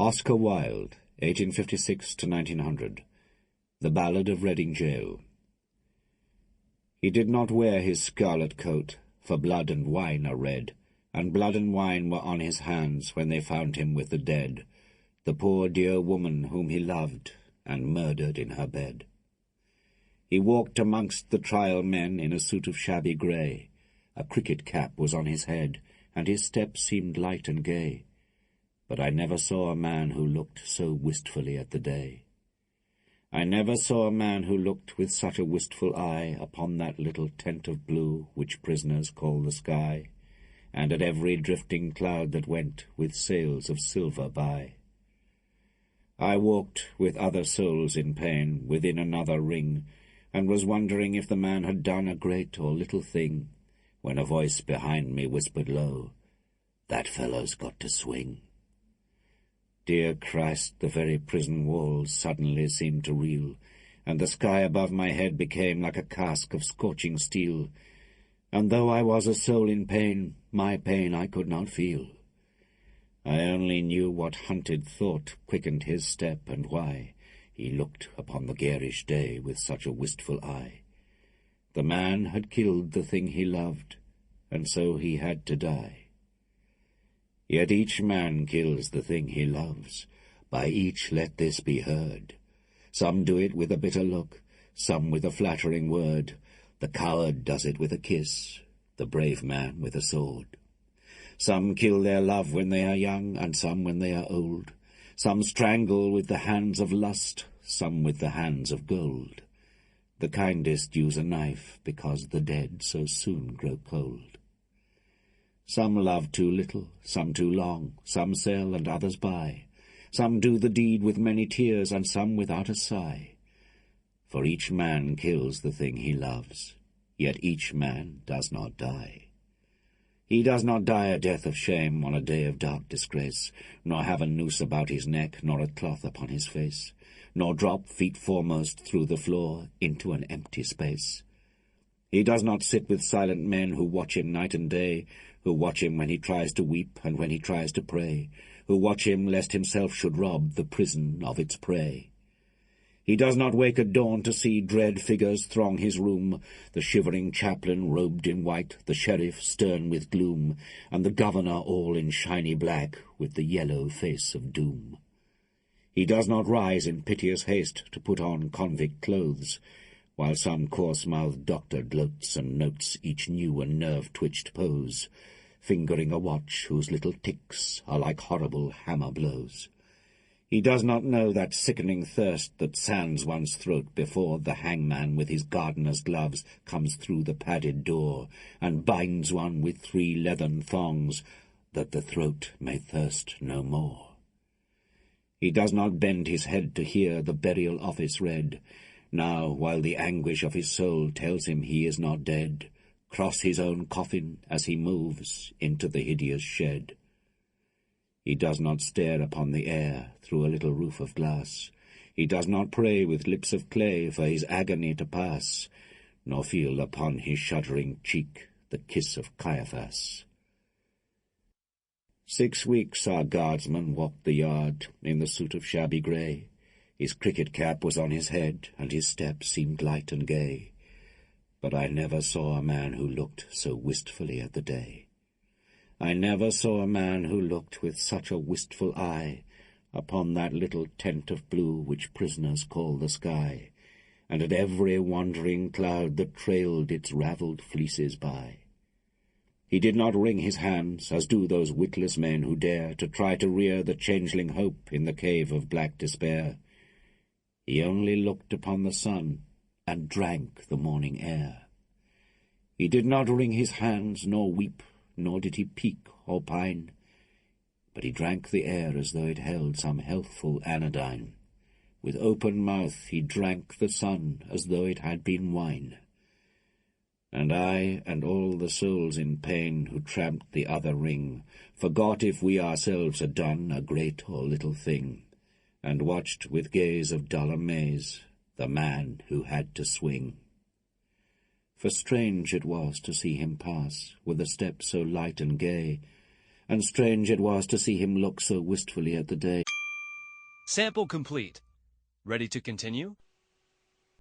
Oscar Wilde, 1856 to 1900. The Ballad of Reading Gaol. He did not wear his scarlet coat, for blood and wine are red, and blood and wine were on his hands when they found him with the dead, the poor dear woman whom he loved, and murdered in her bed. He walked amongst the trial men in a suit of shabby grey. A cricket cap was on his head, and his step seemed light and gay. But I never saw a man who looked so wistfully at the day. I never saw a man who looked with such a wistful eye upon that little tent of blue which prisoners call the sky, and at every drifting cloud that went with sails of silver by. I walked with other souls in pain within another ring, and was wondering if the man had done a great or little thing, when a voice behind me whispered low, "That fellow's got to swing." Dear Christ, the very prison walls suddenly seemed to reel, and the sky above my head became like a cask of scorching steel, and though I was a soul in pain, my pain I could not feel. I only knew what hunted thought quickened his step, and why he looked upon the garish day with such a wistful eye. The man had killed the thing he loved, and so he had to die. Yet each man kills the thing he loves, by each let this be heard. Some do it with a bitter look, some with a flattering word. The coward does it with a kiss, the brave man with a sword. Some kill their love when they are young, and some when they are old. Some strangle with the hands of lust, some with the hands of gold. The kindest use a knife, because the dead so soon grow cold. Some love too little, some too long, some sell and others buy. Some do the deed with many tears, and some without a sigh. For each man kills the thing he loves, yet each man does not die. He does not die a death of shame on a day of dark disgrace, nor have a noose about his neck, nor a cloth upon his face, nor drop feet foremost through the floor into an empty space. He does not sit with silent men who watch him night and day, who watch him when he tries to weep and when he tries to pray, who watch him lest himself should rob the prison of its prey. He does not wake at dawn to see dread figures throng his room, the shivering chaplain robed in white, the sheriff stern with gloom, and the governor all in shiny black with the yellow face of doom. He does not rise in piteous haste to put on convict clothes, while some coarse-mouthed doctor gloats and notes each new and nerve-twitched pose, fingering a watch whose little ticks are like horrible hammer blows. He does not know that sickening thirst that sands one's throat before the hangman with his gardener's gloves comes through the padded door and binds one with 3 leathern thongs, that the throat may thirst no more. He does not bend his head to hear the burial office read, now, while the anguish of his soul tells him he is not dead, cross his own coffin as he moves into the hideous shed. He does not stare upon the air through a little roof of glass. He does not pray with lips of clay for his agony to pass, nor feel upon his shuddering cheek the kiss of Caiaphas. 6 weeks our guardsman walked the yard in the suit of shabby grey. His cricket cap was on his head, and his step seemed light and gay. But I never saw a man who looked so wistfully at the day. I never saw a man who looked with such a wistful eye upon that little tent of blue which prisoners call the sky, and at every wandering cloud that trailed its ravelled fleeces by. He did not wring his hands, as do those witless men who dare to try to rear the changeling hope in the cave of black despair. He only looked upon the sun and drank the morning air. He did not wring his hands nor weep, nor did he peak or pine, but he drank the air as though it held some healthful anodyne. With open mouth he drank the sun as though it had been wine. And I and all the souls in pain who tramped the other ring forgot if we ourselves had done a great or little thing, and watched with gaze of dull amaze the man who had to swing. For strange it was to see him pass with a step so light and gay, and strange it was to see him look so wistfully at the day. Sample complete. Ready to continue?